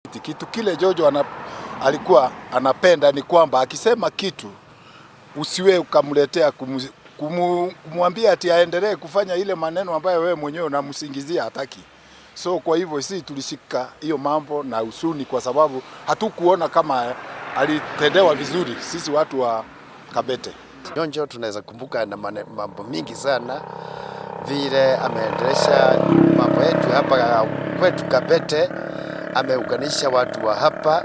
Kitu kile Njonjo alikuwa anapenda ni kwamba akisema kitu usiwe ukamletea kumwambia ati aendelee kufanya ile maneno ambayo wewe mwenyewe unamsingizia hataki. So kwa hivyo sisi tulishika hiyo mambo na usuni kwa sababu hatukuona kama alitendewa vizuri sisi watu wa Kabete. Njonjo tunaweza kumbuka na mambo mingi sana vile ameendelesha mambo yetu hapa kwetu Kabete, ameunganisha watu wa hapa,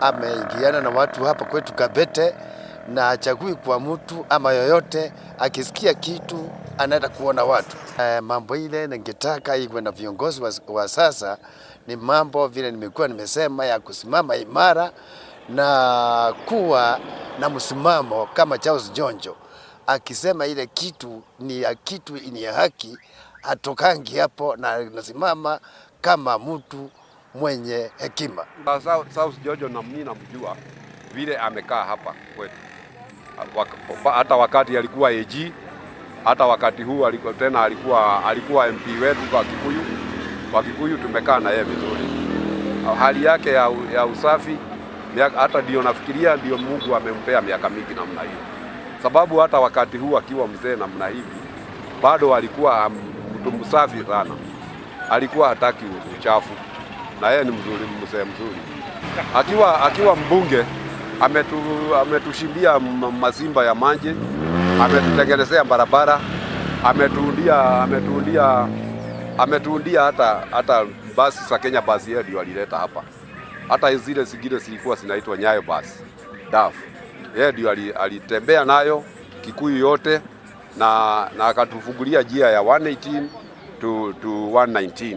ameingiana na watu hapa kwetu Kabete, na hachagui kwa mtu ama yoyote, akisikia kitu anaenda kuona watu. Mambo ile ningetaka iwe na viongozi wa sasa ni mambo vile nimekuwa nimesema ya kusimama imara na kuwa na msimamo kama Charles Njonjo. Akisema ile kitu ni ya haki, atokangi hapo na nasimama kama mtu mwenye hekima. Charles Njonjo na mimi namjua vile amekaa hapa kwetu. Hata wakati alikuwa AG, hata wakati huu alikuwa MP wetu kwa Kikuyu tumekaa na yeye vizuri. Hali yake ya usafi hata ndio nafikiria ndio Mungu amempea miaka mingi namna hiyo. Sababu hata wakati huu akiwa mzee namna hivi bado alikuwa mtu msafi sana. Alikuwa hataki uchafu. Na yeye ni mzee mzuri. Akiwa mbunge ametushindia mazimba ya maji, ametutengenezea barabara, ametuundia hata basi za Kenya basi yeye ndio alileta hapa. Hata zile zingine zilikuwa zinaitwa Nyayo basi, DAF. Yeye ndio alitembea nayo Kikuyu yote na akatufungulia njia ya 118 to 119.